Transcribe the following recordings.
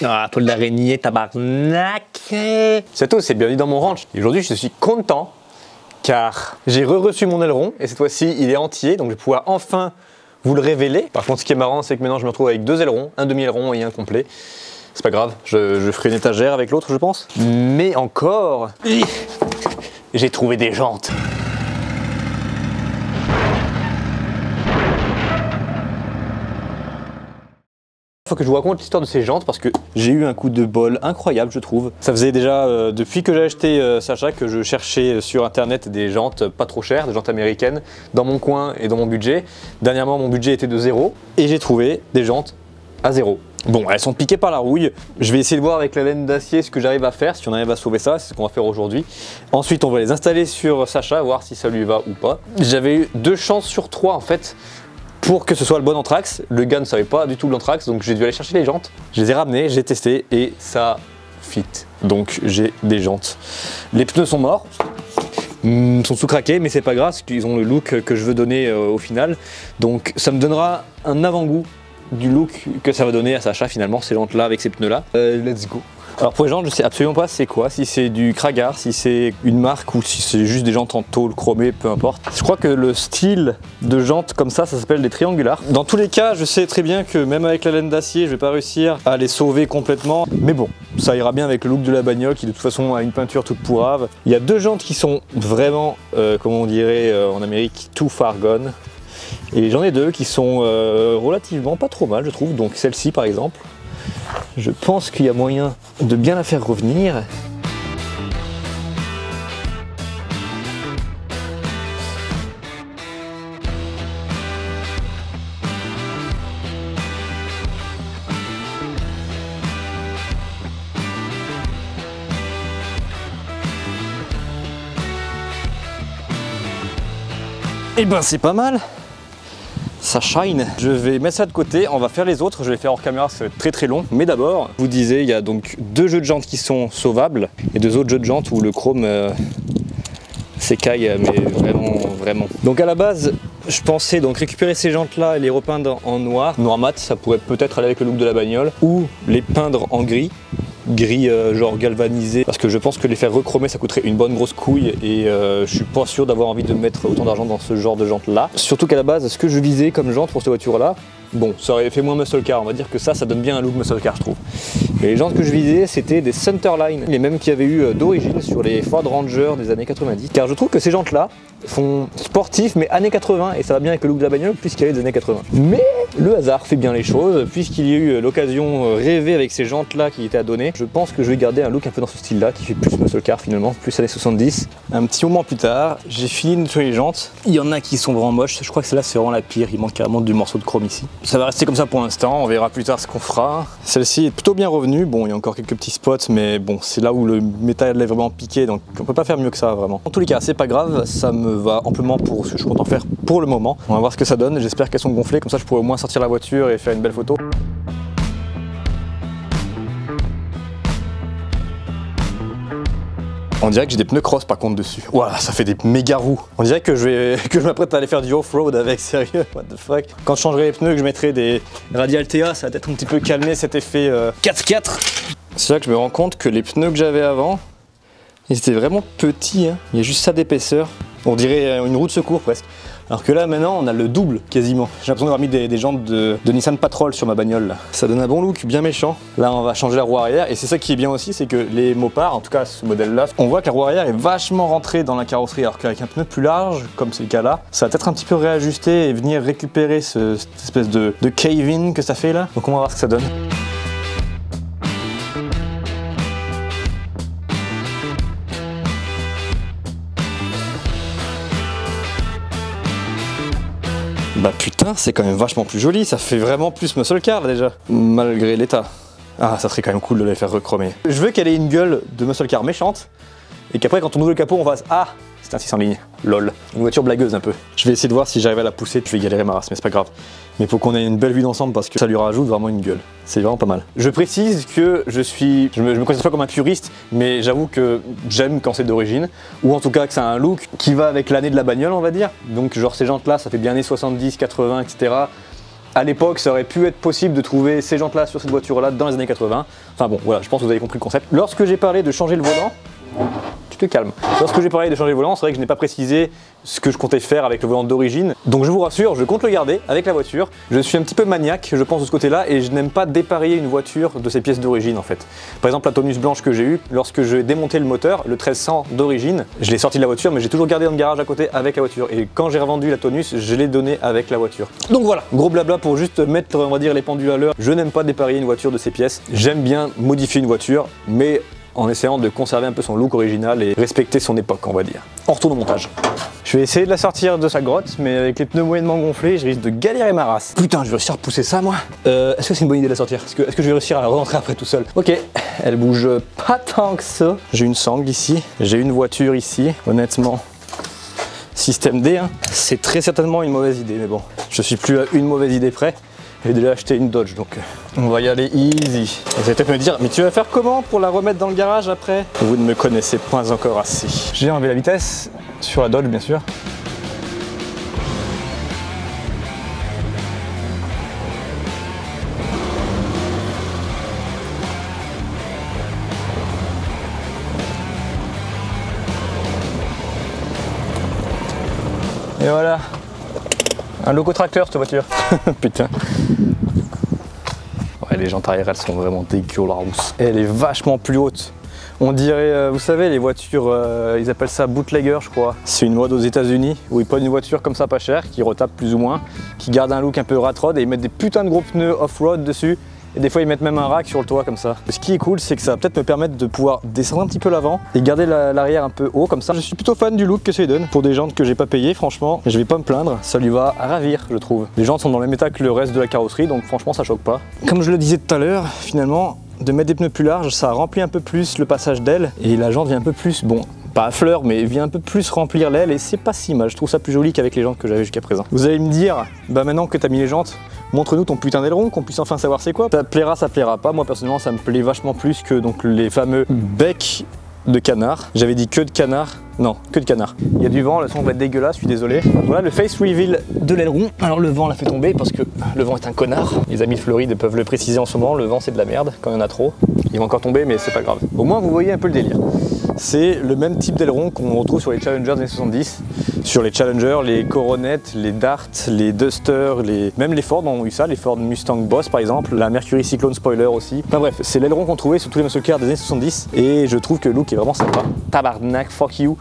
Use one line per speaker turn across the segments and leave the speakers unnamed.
Ah, toile d'araignée, tabarnak. C'est tout, c'est bienvenue dans mon ranch. Et aujourd'hui, je suis content car j'ai reçu mon aileron et cette fois-ci, il est entier, donc je vais pouvoir enfin vous le révéler. Par contre, ce qui est marrant, c'est que maintenant, je me retrouve avec deux ailerons, un demi-aileron et un complet. C'est pas grave, je ferai une étagère avec l'autre, je pense. Mais encore, j'ai trouvé des jantes. Il faut que je vous raconte l'histoire de ces jantes parce que j'ai eu un coup de bol incroyable, je trouve. Ça faisait déjà depuis que j'ai acheté Sacha que je cherchais sur internet des jantes pas trop chères, des jantes américaines, dans mon coin et dans mon budget. Dernièrement, mon budget était de 0 et j'ai trouvé des jantes à 0. Bon, elles sont piquées par la rouille. Je vais essayer de voir avec la laine d'acier ce que j'arrive à faire, si on arrive à sauver ça, c'est ce qu'on va faire aujourd'hui. Ensuite, on va les installer sur Sacha, voir si ça lui va ou pas. J'avais eu 2 chances sur 3 en fait pour que ce soit le bon anthrax. Le gars ne savait pas du tout l'anthrax, donc j'ai dû aller chercher les jantes. Je les ai ramenées, j'ai testé et ça fit. Donc j'ai des jantes. Les pneus sont morts. Sont sous-craqués, mais c'est pas grave, parce qu'ils ont le look que je veux donner au final. Donc ça me donnera un avant-goût du look que ça va donner à Sacha finalement, ces jantes là avec ces pneus là. Let's go. Alors pour les jantes, je sais absolument pas c'est quoi, si c'est du Kragar, si c'est une marque ou si c'est juste des jantes en tôle chromée, peu importe. Je crois que le style de jantes comme ça s'appelle des triangulaires. Dans tous les cas, je sais très bien que même avec la laine d'acier, je vais pas réussir à les sauver complètement. Mais bon, ça ira bien avec le look de la bagnole qui de toute façon a une peinture toute pourrave. Il y a 2 jantes qui sont vraiment, comment on dirait en Amérique, too far gone. Et j'en ai 2 qui sont relativement pas trop mal, je trouve. Donc celle-ci par exemple, je pense qu'il y a moyen de bien la faire revenir. Et ben c'est pas mal. Ça shine. Je vais mettre ça de côté, on va faire les autres, je vais les faire hors caméra, ça va être très très long. Mais d'abord, je vous disais, il y a donc 2 jeux de jantes qui sont sauvables et 2 autres jeux de jantes où le chrome s'écaille, mais vraiment. Donc à la base, je pensais donc récupérer ces jantes là et les repeindre en noir mat, ça pourrait peut-être aller avec le look de la bagnole, ou les peindre en gris genre galvanisé, parce que je pense que les faire rechromer ça coûterait une bonne grosse couille et je suis pas sûr d'avoir envie de mettre autant d'argent dans ce genre de jantes là. Surtout qu'à la base, ce que je visais comme jante pour cette voiture là, bon, ça aurait fait moins muscle car, on va dire que ça donne bien un look muscle car je trouve. Mais les jantes que je visais c'était des Centerline, les mêmes qu'il y avait eu d'origine sur les Ford Ranger des années 90, car je trouve que ces jantes là font sportif mais années 80 et ça va bien avec le look de la bagnole puisqu'il y a des années 80. Mais le hasard fait bien les choses, puisqu'il y a eu l'occasion rêvée avec ces jantes là qui étaient à donner, je pense que je vais garder un look un peu dans ce style là qui fait plus muscle car finalement, plus années 70. Un petit moment plus tard, j'ai fini de nettoyer les jantes. Il y en a qui sont vraiment moches, je crois que celle-là c'est vraiment la pire, il manque carrément du morceau de chrome ici. Ça va rester comme ça pour l'instant, on verra plus tard ce qu'on fera. Celle-ci est plutôt bien revenue, bon il y a encore quelques petits spots mais bon c'est là où le métal est vraiment piqué donc on peut pas faire mieux que ça vraiment. En tous les cas c'est pas grave, ça me va amplement pour ce que je compte en faire pour le moment. On va voir ce que ça donne, j'espère qu'elles sont gonflées, comme ça je pourrai au moins sortir la voiture et faire une belle photo. On dirait que j'ai des pneus cross par contre dessus. Voilà, ça fait des méga roues. On dirait que je m'apprête à aller faire du off-road avec, sérieux, what the fuck. Quand je changerai les pneus, que je mettrai des Radial TA, ça va peut-être un petit peu calmer cet effet 4x4. C'est là que je me rends compte que les pneus que j'avais avant, ils étaient vraiment petits, hein. Il y a juste ça d'épaisseur. On dirait une roue de secours presque. Alors que là maintenant on a le double quasiment. J'ai l'impression d'avoir mis des jantes de Nissan Patrol sur ma bagnole là. Ça donne un bon look bien méchant. Là on va changer la roue arrière et c'est ça qui est bien aussi, c'est que les Mopar, en tout cas ce modèle là, on voit que la roue arrière est vachement rentrée dans la carrosserie, alors qu'avec un pneu plus large, comme c'est le cas là, ça va peut-être un petit peu réajuster et venir récupérer cette espèce de cave-in que ça fait là. Donc on va voir ce que ça donne. Bah putain, c'est quand même vachement plus joli, ça fait vraiment plus muscle car là, déjà, malgré l'état. Ah, ça serait quand même cool de les faire rechromer. Je veux qu'elle ait une gueule de muscle car méchante, et qu'après quand on ouvre le capot on fasse ah, c'est un 600 lignes, lol. Une voiture blagueuse un peu. Je vais essayer de voir si j'arrive à la pousser, je vais galérer ma race, mais c'est pas grave. Mais faut qu'on ait une belle vue d'ensemble parce que ça lui rajoute vraiment une gueule. C'est vraiment pas mal. Je précise que je me considère pas comme un puriste, mais j'avoue que j'aime quand c'est d'origine, ou en tout cas que ça a un look qui va avec l'année de la bagnole on va dire. Donc genre ces jantes là, ça fait bien années 70, 80, etc. À l'époque, ça aurait pu être possible de trouver ces jantes-là sur cette voiture-là dans les années 80. Enfin bon, voilà, je pense que vous avez compris le concept. Lorsque j'ai parlé de changer le volant, tu te calmes. Lorsque j'ai parlé de changer le volant, c'est vrai que je n'ai pas précisé ce que je comptais faire avec le volant d'origine. Donc je vous rassure, je compte le garder avec la voiture. Je suis un petit peu maniaque, je pense, de ce côté-là, et je n'aime pas dépareiller une voiture de ses pièces d'origine en fait. Par exemple, la tonus blanche que j'ai eue, lorsque j'ai démonté le moteur, le 1300 d'origine, je l'ai sorti de la voiture, mais j'ai toujours gardé dans le garage à côté avec la voiture. Et quand j'ai revendu la tonus, je l'ai donné avec la voiture. Donc voilà, gros blabla pour juste mettre, on va dire, les pendules à l'heure. Je n'aime pas dépareiller une voiture de ses pièces. J'aime bien modifier une voiture, mais en essayant de conserver un peu son look original et respecter son époque, on va dire. On retourne au montage. Je vais essayer de la sortir de sa grotte, mais avec les pneus moyennement gonflés, je risque de galérer ma race. Putain, je vais réussir à pousser ça, moi. Est-ce que c'est une bonne idée de la sortir? Est-ce que je vais réussir à la rentrer après tout seul? Ok, elle bouge pas tant que ça. J'ai une sangle ici, j'ai une voiture ici. Honnêtement, système D, hein. C'est très certainement une mauvaise idée, mais bon, je suis plus à une mauvaise idée près. J'ai déjà acheté une Dodge, donc on va y aller easy. Vous allez peut-être me dire, mais tu vas faire comment pour la remettre dans le garage après? Vous ne me connaissez pas encore assez. J'ai enlevé la vitesse sur la Dodge, bien sûr. Et voilà, un locotracteur cette voiture. Putain. Ouais, les jantes arrière, elles sont vraiment dégueulasses. Elle est vachement plus haute. On dirait, vous savez, les voitures, ils appellent ça bootlegger, je crois. C'est une mode aux États-Unis où ils prennent une voiture comme ça pas chère, qui retape plus ou moins, qui garde un look un peu rat-rod et ils mettent des putains de gros pneus off-road dessus. Et des fois ils mettent même un rack sur le toit comme ça. Ce qui est cool, c'est que ça va peut-être me permettre de pouvoir descendre un petit peu l'avant et garder l'arrière un peu haut comme ça. Je suis plutôt fan du look que ça lui donne. Pour des jantes que j'ai pas payé, franchement, je vais pas me plaindre, ça lui va ravir, je trouve. Les jantes sont dans le même état que le reste de la carrosserie, donc franchement ça choque pas. Comme je le disais tout à l'heure, finalement, de mettre des pneus plus larges, ça remplit un peu plus le passage d'aile et la jante vient un peu plus, bon, pas à fleur, mais vient un peu plus remplir l'aile et c'est pas si mal. Je trouve ça plus joli qu'avec les jantes que j'avais jusqu'à présent. Vous allez me dire, bah maintenant que t'as mis les jantes, montre-nous ton putain d'aileron, qu'on puisse enfin savoir c'est quoi. Ça plaira pas. Moi personnellement, ça me plaît vachement plus que donc les fameux becs de canard. J'avais dit queue de canard. Non, queue de canard. Il y a du vent, le son va être dégueulasse, je suis désolé. Voilà le face reveal de l'aileron. Alors le vent l'a fait tomber parce que le vent est un connard. Les amis de Floride peuvent le préciser en ce moment, le vent c'est de la merde quand il y en a trop. Il va encore tomber mais c'est pas grave. Au moins vous voyez un peu le délire. C'est le même type d'aileron qu'on retrouve sur les Challenger des années 70. Sur les Challenger, les Coronet, les Dart, les Duster, même les Ford ont eu ça, les Ford Mustang Boss par exemple, la Mercury Cyclone Spoiler aussi. Enfin bref, c'est l'aileron qu'on trouvait sur tous les muscle cars des années 70 et je trouve que le look est vraiment sympa. Tabarnak, fuck you,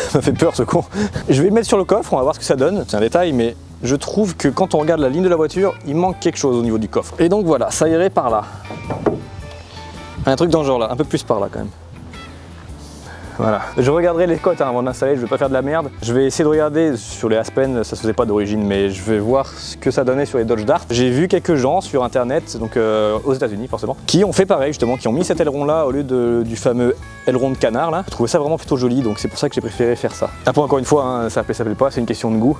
ça fait peur ce con. Je vais le mettre sur le coffre, on va voir ce que ça donne. C'est un détail mais je trouve que quand on regarde la ligne de la voiture, il manque quelque chose au niveau du coffre. Et donc voilà, ça irait par là. Un truc dans le genre là, un peu plus par là quand même. Voilà. Je regarderai les cotes avant d'installer, je vais pas faire de la merde. Je vais essayer de regarder sur les Aspen, ça se faisait pas d'origine, mais je vais voir ce que ça donnait sur les Dodge Dart. J'ai vu quelques gens sur internet, donc aux États-Unis forcément, qui ont fait pareil justement, qui ont mis cet aileron là au lieu du fameux aileron de canard là. Je trouvais ça vraiment plutôt joli, donc c'est pour ça que j'ai préféré faire ça. Après encore une fois, hein, ça plaît pas, c'est une question de goût.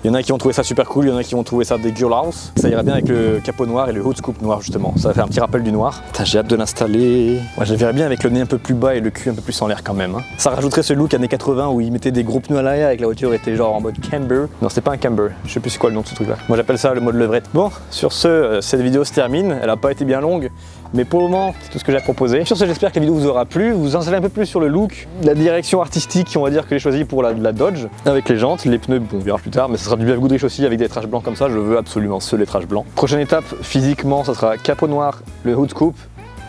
Il y en a qui ont trouvé ça super cool, il y en a qui ont trouvé ça dégueulasse. Ça irait bien avec le capot noir et le hood scoop noir justement. Ça va faire un petit rappel du noir. J'ai hâte de l'installer. Moi je le verrais bien avec le nez un peu plus bas et le cul un peu plus en l'air quand même. Hein. Ça rajouterait ce look années 80 où ils mettaient des gros pneus à l'arrière et que la voiture était genre en mode camber. Non c'était pas un camber, je sais plus c'est quoi le nom de ce truc là. Moi j'appelle ça le mode levrette. Bon, sur ce, cette vidéo se termine. Elle a pas été bien longue. Mais pour le moment, c'est tout ce que j'ai à proposer. Sur ce, j'espère que la vidéo vous aura plu. Vous en savez un peu plus sur le look, la direction artistique, on va dire, que j'ai choisi pour la Dodge. Avec les jantes, les pneus, bon, on verra plus tard, mais ça sera du Biaf Goodrich aussi avec des lettrages blancs comme ça. Je veux absolument ce lettrage blanc. Prochaine étape, physiquement, ça sera capot noir, le hood scoop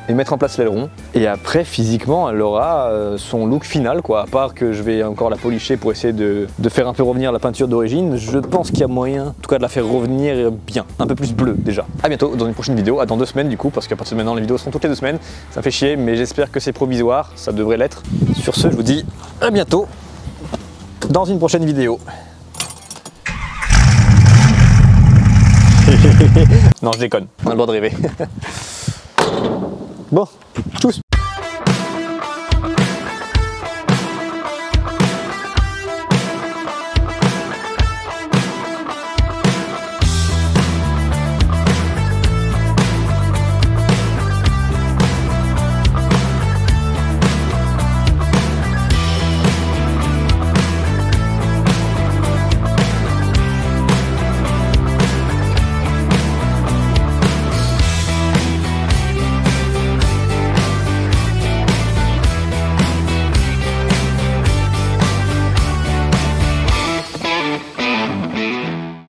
et mettre en place l'aileron. Et après, physiquement, elle aura son look final, quoi. À part que je vais encore la polisher pour essayer de faire un peu revenir la peinture d'origine. Je pense qu'il y a moyen, en tout cas, de la faire revenir bien. Un peu plus bleu, déjà. A bientôt dans une prochaine vidéo, dans 2 semaines du coup, parce qu'à partir de maintenant, les vidéos seront toutes les 2 semaines. Ça me fait chier, mais j'espère que c'est provisoire. Ça devrait l'être. Sur ce, je vous dis à bientôt dans une prochaine vidéo. Non, je déconne. On a le droit de rêver. Bon, tchuss.